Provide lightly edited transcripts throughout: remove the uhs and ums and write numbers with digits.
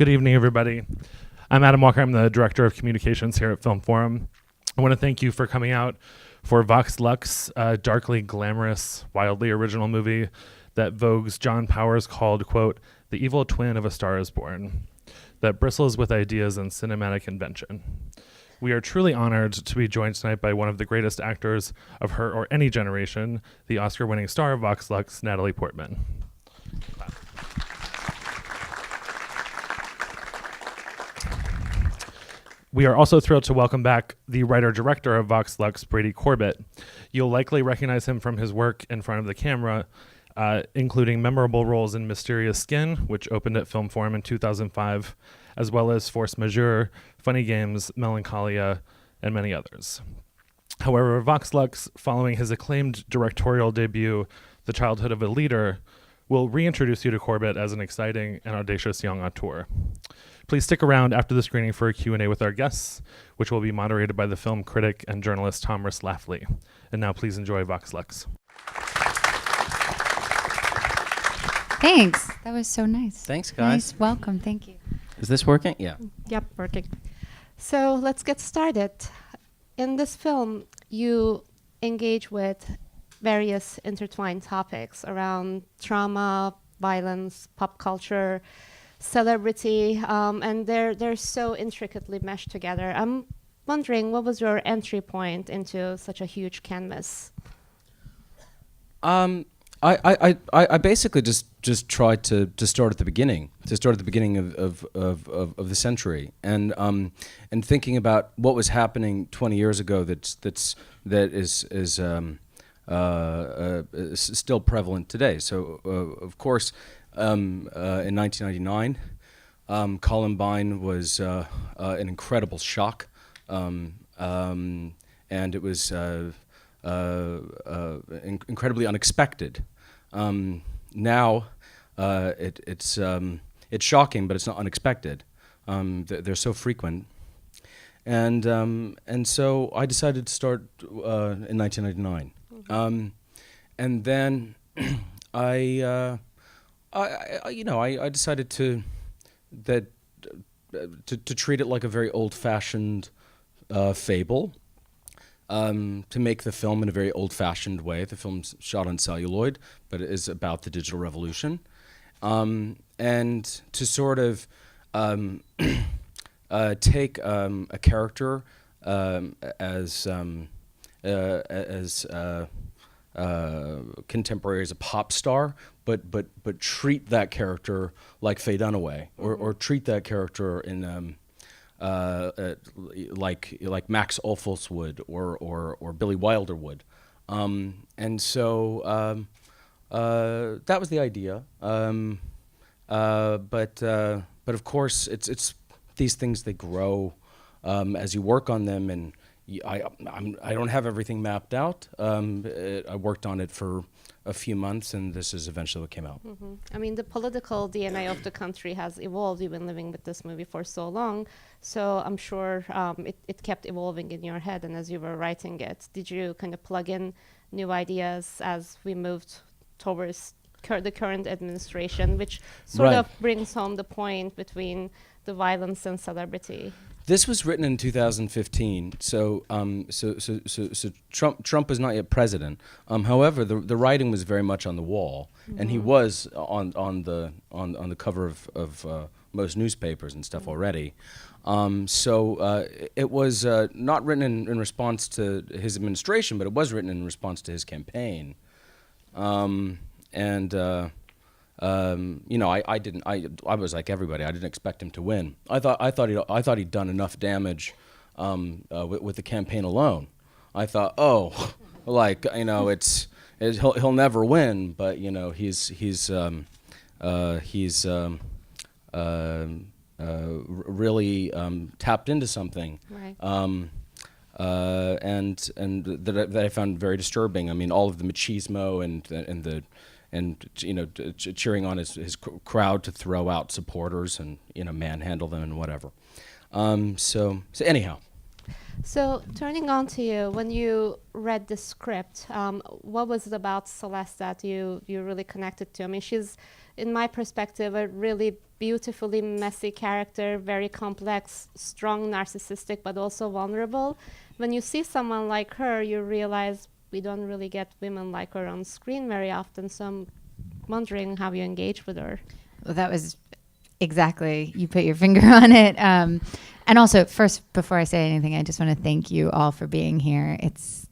Good evening, everybody. I'm Adam Walker. I'm the Director of Communications here at Film Forum. I want to thank you for coming out for VOX LUX, a darkly glamorous, wildly original movie that Vogue's John Powers called, quote, the evil twin of A Star is Born, that bristles with ideas and cinematic invention. We are truly honored to be joined tonight by one of the greatest actors of her or any generation, the Oscar-winning star of VOX LUX, Natalie Portman. We are also thrilled to welcome back the writer-director of VOX LUX, Brady Corbet. You'll likely recognize him from his work in front of the camera, including memorable roles in Mysterious Skin, which opened at Film Forum in 2005, as well as Force Majeure, Funny Games, Melancholia, and many others. However, VOX LUX, following his acclaimed directorial debut, The Childhood of a Leader, will reintroduce you to Corbet as an exciting and audacious young auteur. Please stick around after the screening for a Q&A with our guests, which will be moderated by the film critic and journalist Tomris Laffly. And now please enjoy VOX LUX. Thanks. That was so nice. Thanks, guys. Nice welcome. Thank you. Is this working? Yeah. Yep, working. So let's get started. In this film, you engage with various intertwined topics around trauma, violence, pop culture, celebrity, and they're so intricately meshed together. I'm wondering, what was your entry point into such a huge canvas? I basically just tried to start at the beginning, of the century, and thinking about what was happening 20 years ago that is still prevalent today. So of course, in 1999, Columbine was an incredible shock, and it was incredibly unexpected. Now it's shocking, but it's not unexpected. They're so frequent, and so I decided to start in 1999, and then I decided to treat it like a very old-fashioned fable. To make the film in a very old-fashioned way. The film's shot on celluloid, but it is about the digital revolution. And to sort of take a character as contemporary as a pop star, but treat that character like Faye Dunaway, or treat that character in like Max Ophuls would, or Billy Wilder would, and so that was the idea. But of course, it's these things, they grow as you work on them, and I don't have everything mapped out. I worked on it for a few months, and this is eventually what came out. Mm-hmm. I mean, the political DNA of the country has evolved. You've been living with this movie for so long, so I'm sure it kept evolving in your head, and as you were writing it, did you kind of plug in new ideas as we moved towards the current administration, which sort of brings home the point between the violence and celebrity? This was written in 2015, so Trump was not yet president. However, the writing was very much on the wall, and he was on the cover of most newspapers and stuff already. So it was not written in response to his administration, but it was written in response to his campaign. I was like everybody. I didn't expect him to win. I thought he'd done enough damage with the campaign alone. I thought, he'll never win. But he's really tapped into something, Right. and that I found very disturbing. I mean, all of the machismo and cheering on his crowd to throw out supporters and manhandle them and whatever. So anyhow, So turning on to you, when you read the script, what was it about Celeste that you really connected to? I mean, she's, in my perspective, a really beautifully messy character, very complex, strong, narcissistic, but also vulnerable. When you see someone like her, you realize we don't really get women like her on screen very often. So I'm wondering how you engage with her. Well, that was exactly, you put your finger on it. And also, first, before I say anything, I just want to thank you all for being here. It's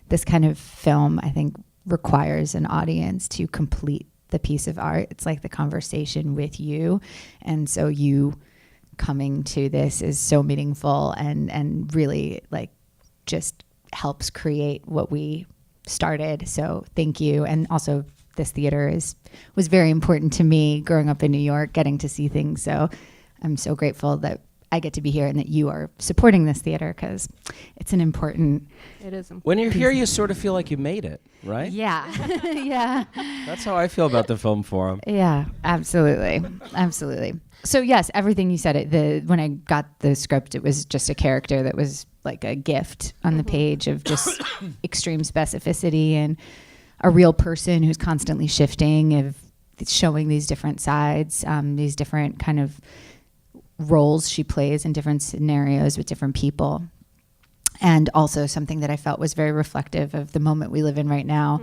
this kind of film, I think, requires an audience to complete the piece of art. It's like the conversation with you. And so you coming to this is so meaningful and really like just helps create what we started. So thank you. And also this theater was very important to me growing up in New York, getting to see things. So I'm so grateful that I get to be here and that you are supporting this theater because it's an important. It is important. When you're here, you sort of feel like you made it, right? Yeah. Yeah. That's how I feel about the Film Forum. Yeah, absolutely. Absolutely. So yes, everything you said, when I got the script, it was just a character that was like a gift on the page of just extreme specificity and a real person who's constantly shifting, of showing these different sides, these different kind of roles she plays in different scenarios with different people. And also something that I felt was very reflective of the moment we live in right now,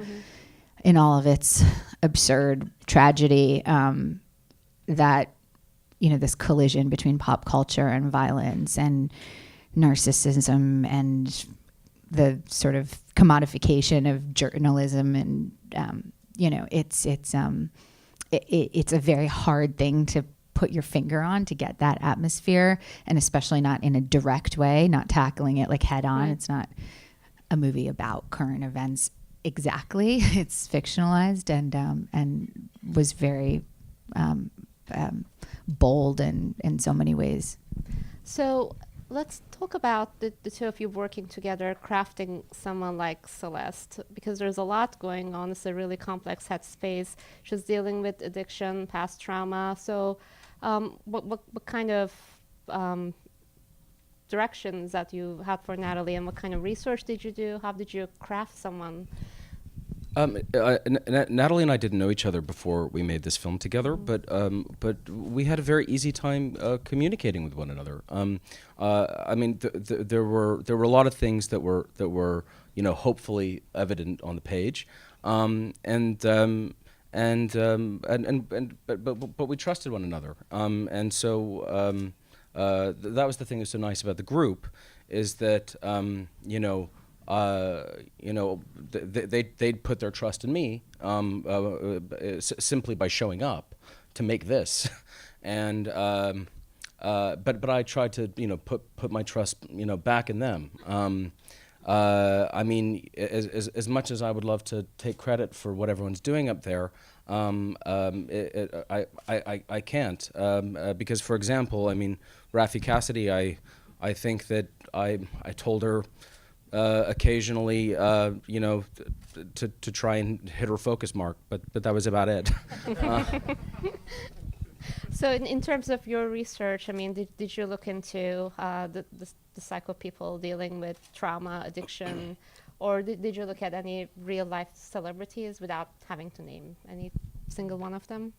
in all of its absurd tragedy, that, you know, this collision between pop culture and violence and narcissism and the sort of commodification of journalism. And, you know, it's a very hard thing to put your finger on, to get that atmosphere, and especially not in a direct way, not tackling it like head on. It's not a movie about current events exactly. It's fictionalized and was very bold in so many ways. So let's talk about the two of you working together, crafting someone like Celeste, because there's a lot going on. It's a really complex headspace. She's dealing with addiction, past trauma. So what kind of directions that you had for Natalie, and what kind of research did you do? How did you craft someone? Natalie and I didn't know each other before we made this film together, but we had a very easy time communicating with one another. I mean, there were a lot of things that were you know, hopefully evident on the page, but we trusted one another, and so that was the thing that's so nice about the group, is that they'd put their trust in me simply by showing up to make this, and but I tried to put my trust back in them. I mean, as much as I would love to take credit for what everyone's doing up there, I can't, because, for example, I mean, Raffi Cassidy, I think that I told her occasionally, to try and hit her focus mark, but that was about it. So in terms of your research, I mean, did you look into the psycho people dealing with trauma, addiction, or did you look at any real life celebrities without having to name any single one of them?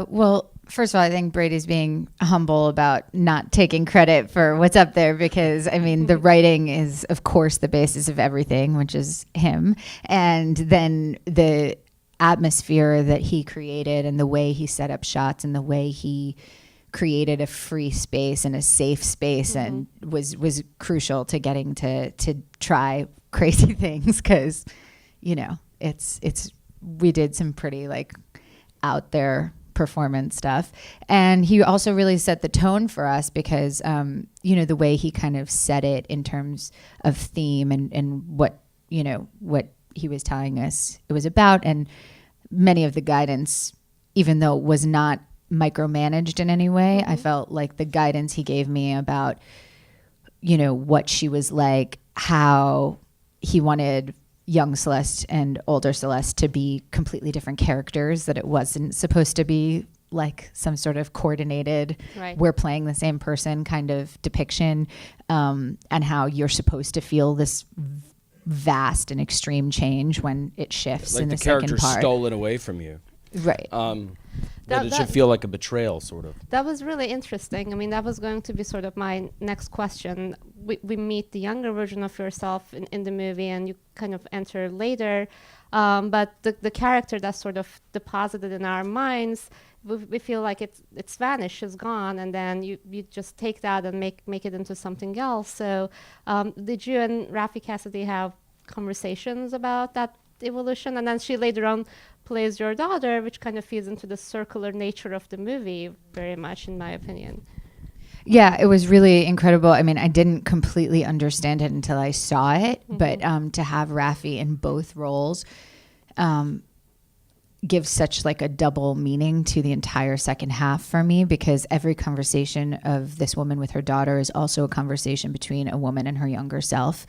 Well, first of all, I think Brady's being humble about not taking credit for what's up there, because, I mean, the writing is, of course, the basis of everything, which is him. And then the atmosphere that he created and the way he set up shots and the way he created a free space and a safe space and was crucial to getting to try crazy things, because, we did some pretty like out there performance stuff. And he also really set the tone for us, because the way he kind of set it in terms of theme and what he was telling us it was about, and many of the guidance, even though it was not micromanaged in any way, I felt like the guidance he gave me about what she was like, how he wanted young Celeste and older Celeste to be completely different characters, that it wasn't supposed to be like some sort of coordinated, Right. we're playing the same person kind of depiction, and how you're supposed to feel this vast and extreme change when it shifts Like in the the second character part. stole it away from you. Right. That it should feel like a betrayal, sort of. That was really interesting. I mean, that was going to be sort of my next question. We meet the younger version of yourself in the movie, and you kind of enter later. But the character that's sort of deposited in our minds, we feel like it's vanished, it's gone, and then you just take that and make it into something else. So did you and Rafi Cassidy have conversations about that evolution? And then she later on plays your daughter, which kind of feeds into the circular nature of the movie very much, in my opinion. Yeah, it was really incredible. I mean, I didn't completely understand it until I saw it, but to have Rafi in both roles gives such like a double meaning to the entire second half for me, because every conversation of this woman with her daughter is also a conversation between a woman and her younger self.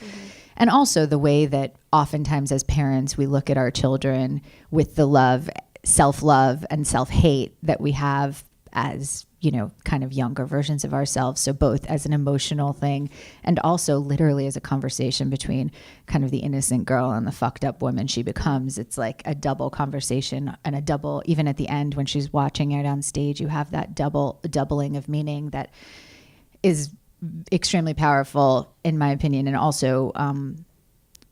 And also the way that oftentimes as parents, we look at our children with the love, self-love and self-hate that we have as, you know, kind of younger versions of ourselves. So both as an emotional thing and also literally as a conversation between kind of the innocent girl and the fucked up woman she becomes. It's like a double conversation and a double, even at the end when she's watching it on stage, you have that doubling of meaning that is extremely powerful in my opinion, and also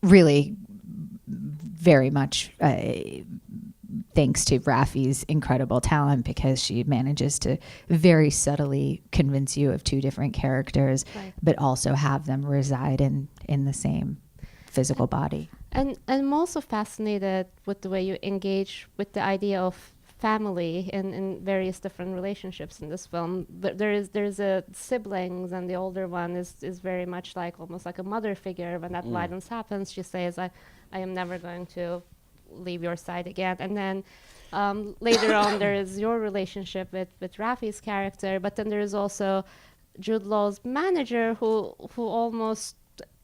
really very much thanks to Rafi's incredible talent, because she manages to very subtly convince you of two different characters, Right. but also have them reside in the same physical body. And I'm also fascinated with the way you engage with the idea of family in various different relationships in this film. But there's a siblings, and the older one is very much like almost like a mother figure. When that violence happens, she says, I am never going to leave your side again. And then later on there is your relationship with Rafi's character, but then there is also Jude Law's manager who almost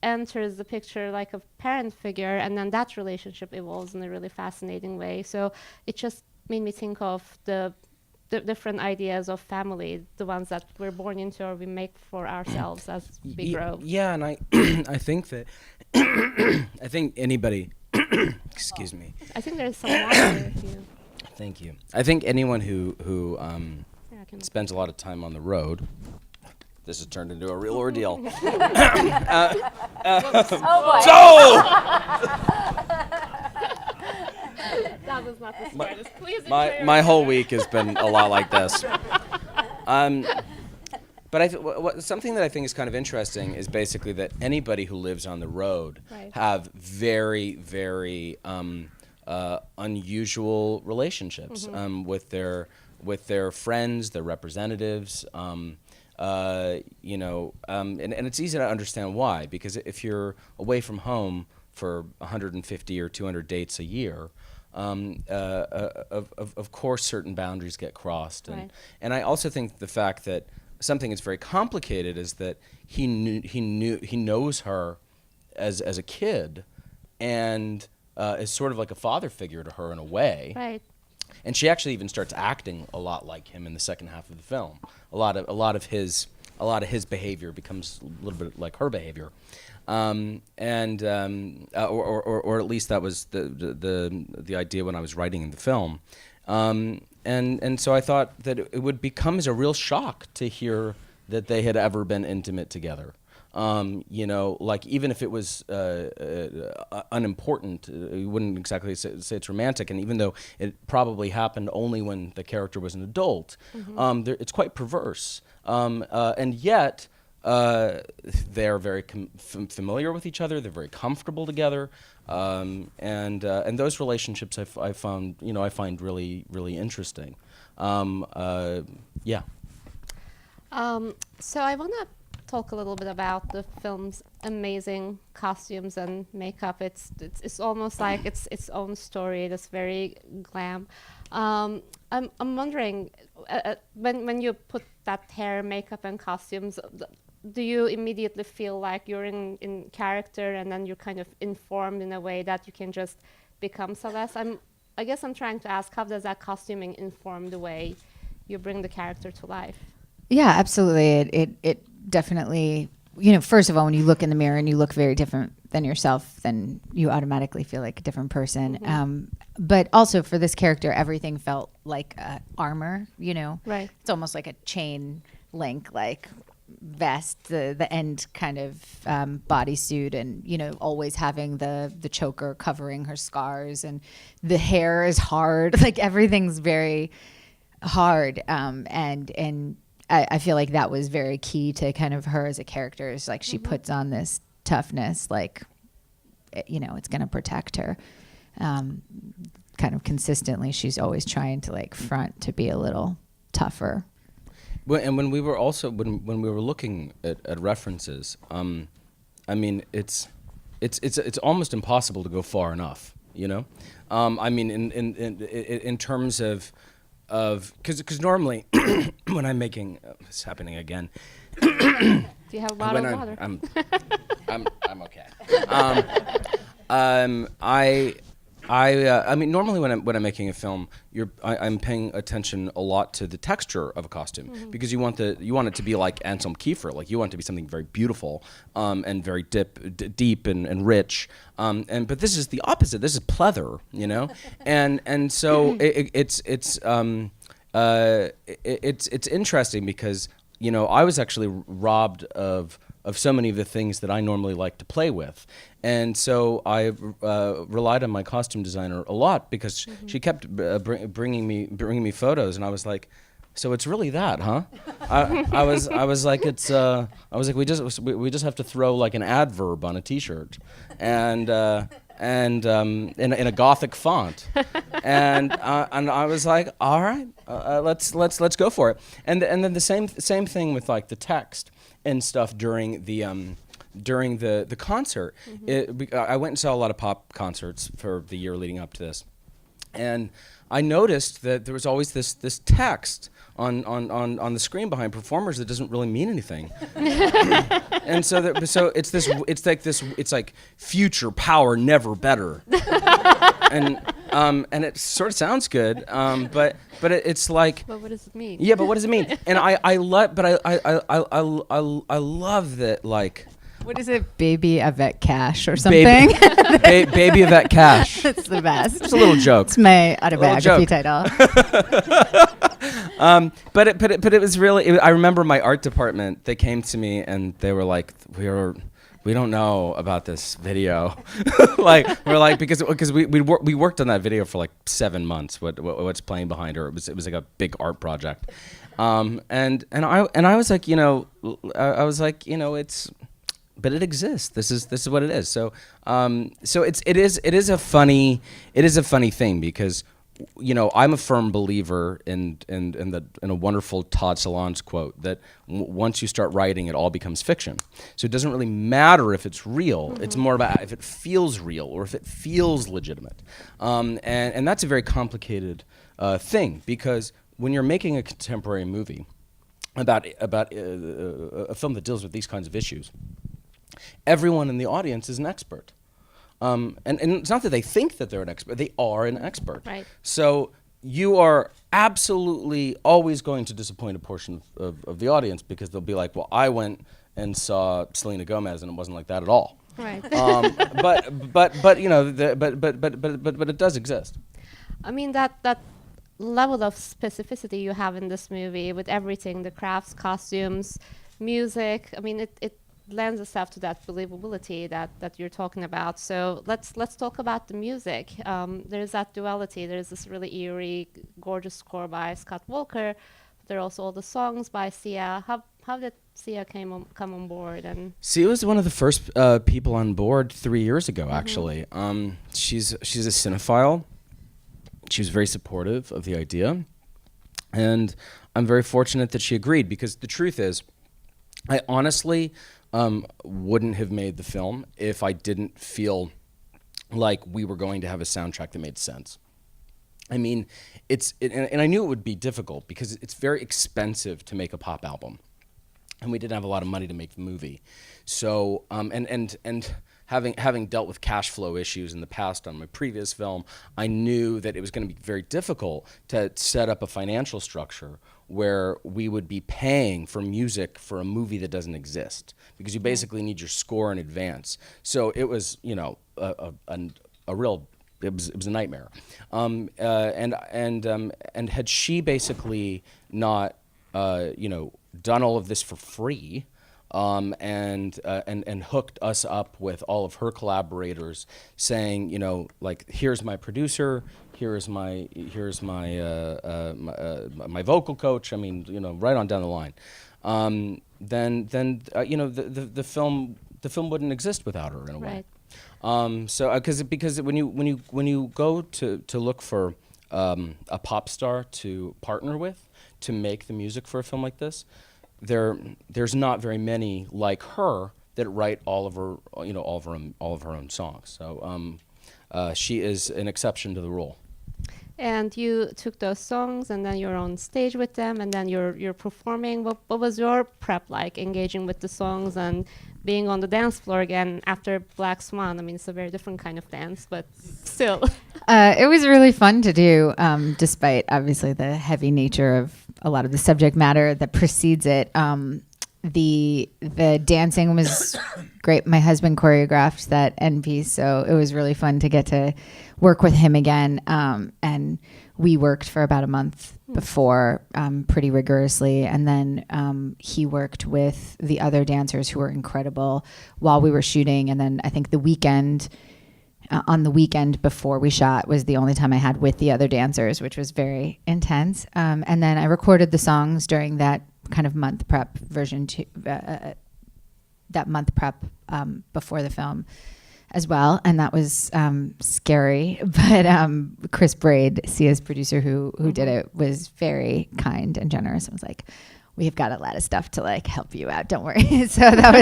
enters the picture like a parent figure, and then that relationship evolves in a really fascinating way. So it just made me think of the different ideas of family, the ones that we're born into or we make for ourselves as we grow. Yeah, and I I think that I think anybody excuse me. I think there's some water if you... Thank you. I think anyone who Yeah, I can... spends a lot of time on the road, this has turned into a real ordeal. That was not the smartest. Please My whole week has been a lot like this. But something that I think is kind of interesting is basically that anybody who lives on the road Right. have very, very unusual relationships with their friends, their representatives. You know, and it's easy to understand why, because if you're away from home for 150 or 200 dates a year, of course certain boundaries get crossed. Right. And I also think the fact that something that's very complicated is that he knows her as a kid, and is sort of like a father figure to her in a way. Right. And she actually even starts acting a lot like him in the second half of the film. A lot of his behavior becomes a little bit like her behavior, or at least that was the idea when I was writing in the film. And so I thought that it would become as a real shock to hear that they had ever been intimate together. You know, like even if it was unimportant, you wouldn't exactly say it's romantic. And even though it probably happened only when the character was an adult, it's quite perverse. And yet they're very familiar with each other. They're very comfortable together. And those relationships I find really, really interesting. Yeah. So I want to talk a little bit about the film's amazing costumes and makeup. It's almost like it's its own story. It's very glam. I'm wondering, when you put that hair, makeup, and costumes, do you immediately feel like you're in character, and then you're kind of informed in a way that you can just become Celeste? I guess I'm trying to ask, how does that costuming inform the way you bring the character to life. Yeah, absolutely. It definitely, you know, first of all, when you look in the mirror and you look very different than yourself, then you automatically feel like a different person. But also for this character, everything felt like armor, you know. Right. It's almost like a chain link, like vest, the end kind of bodysuit, and, you know, always having the choker covering her scars, and the hair is hard. Like everything's very hard. And I feel like that was very key to kind of her as a character, is like she puts on this toughness, like, you know, it's going to protect her. Kind of consistently, she's always trying to like front to be a little tougher. Well, and when we were also when we were looking at references, I mean, it's almost impossible to go far enough, you know. I mean, in terms of because normally when I'm making it's happening again. Do you have a bottle of water? I'm okay. I mean, normally when I'm making a film, I'm paying attention a lot to the texture of a costume, because you want it to be like Anselm Kiefer, like you want it to be something very beautiful, and very deep and rich, but this is the opposite. This is pleather, you know, and so it's interesting because, you know, I was actually robbed of so many of the things that I normally like to play with. And so I relied on my costume designer a lot, because she kept bringing me photos, and I was like, so it's really that, huh? I was like, we just have to throw like an adverb on a T-shirt, and in a Gothic font, and I was like, all right, let's go for it. And then the same thing with like the text and stuff during the concert. I went and saw a lot of pop concerts for the year leading up to this, and I noticed that there was always this text on the screen behind performers that doesn't really mean anything. And so it's like future power, never better. And it sort of sounds good, but it's like. But what does it mean? Yeah, but what does it mean? And I love that, like. What is it, baby Yvette Cash or something? Baby Yvette Cash. It's the best. It's a little joke. It's my autobiography title. But it was really. I remember my art department. They came to me and they were like, we don't know about this video. we're like because we worked on that video for like 7 months. What's playing behind her? It was like a big art project. And I was like, you know, it's. But it exists. This is what it is. So it is a funny thing, because, you know, I'm a firm believer in a wonderful Todd Solondz quote that once you start writing, it all becomes fiction. So it doesn't really matter if it's real. It's more about if it feels real or if it feels legitimate. And that's a very complicated thing, because when you're making a contemporary movie about a film that deals with these kinds of issues, everyone in the audience is an expert. And it's not that they think that they're an expert, they are an expert. Right. So you are absolutely always going to disappoint a portion of the audience, because they'll be like, well, I went and saw Selena Gomez and it wasn't like that at all. Right. But you know, but it does exist. I mean, that level of specificity you have in this movie with everything, the crafts, costumes, music, I mean, it lends itself to that believability that you're talking about. So let's talk about the music. There's that duality. There's this really eerie, gorgeous score by Scott Walker. There are also all the songs by Sia. How did Sia come on board? And Sia was one of the first people on board 3 years ago, actually. She's a cinephile. She was very supportive of the idea, and I'm very fortunate that she agreed, because the truth is, I honestly wouldn't have made the film if I didn't feel like we were going to have a soundtrack that made sense. I mean, and I knew it would be difficult, because it's very expensive to make a pop album, and we didn't have a lot of money to make the movie. So and having dealt with cash flow issues in the past on my previous film, I knew that it was going to be very difficult to set up a financial structure where we would be paying for music for a movie that doesn't exist, because you basically need your score in advance. So it was, you know, a real, it was a nightmare. And had she basically not, you know, done all of this for free, and hooked us up with all of her collaborators, saying, you know, like, here's my producer, here's my my vocal coach. I mean, you know, right on down the line. Then you know, the film wouldn't exist without her in a way. Right. So because when you go to look for a pop star to partner with to make the music for a film like this, there's not very many like her that write all of her, you know, all of her own songs. So she is an exception to the rule. And you took those songs, and then you're on stage with them, and then you're performing. What was your prep like, engaging with the songs and being on the dance floor again after Black Swan? I mean, it's a very different kind of dance, but still. It was really fun to do, despite obviously the heavy nature of a lot of the subject matter that precedes it. The dancing was great. My husband choreographed that end piece, so it was really fun to get to work with him again. And we worked for about a month before, pretty rigorously, and then he worked with the other dancers who were incredible while we were shooting. And then I think the weekend, on the weekend before we shot, was the only time I had with the other dancers, which was very intense. And then I recorded the songs during that kind of month prep version, that month prep before the film as well, and that was scary. But Chris Braid, Sia's producer, who did it, was very kind and generous. I was like, we've got a lot of stuff to like help you out, don't worry. So that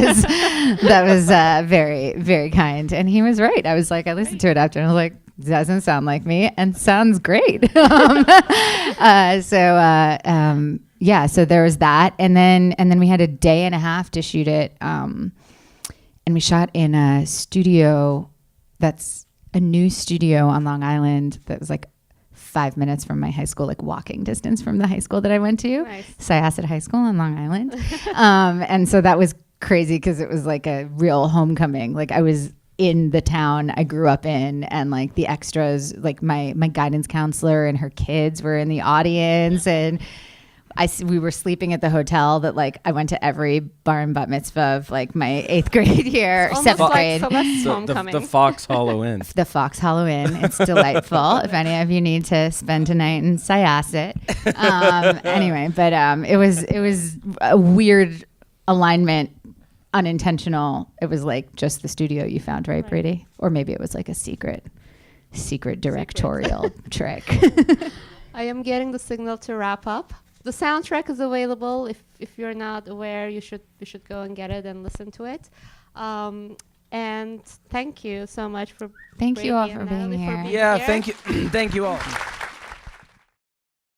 was very, very kind, and he was right. I was like, I listened to it after, and I was like, doesn't sound like me, and sounds great. Yeah, so there was that, and then we had a day and a half to shoot it, and we shot in a studio that's a new studio on Long Island that was like 5 minutes from my high school, like walking distance from the high school that I went to, Nice. Syosset High School on Long Island. And so that was crazy because it was like a real homecoming. Like I was in the town I grew up in, and like the extras, like my guidance counselor and her kids were in the audience, and we were sleeping at the hotel that like I went to every bar and bat mitzvah of like my 8th grade year, Almost 7th like grade. Celeste's The homecoming. Fox Hollow Inn. The Fox Hollow Inn. It's delightful. If any of you need to spend a night in Syosset. Anyway, but it was a weird alignment, unintentional. It was like just the studio you found, right, Brady? Or maybe it was like a secret directorial trick. I am getting the signal to wrap up. The soundtrack is available. If you're not aware, you should go and get it and listen to it. And thank you so much for Thank you all Brady for and being Natalie here. Yeah, here. thank you. Thank you all.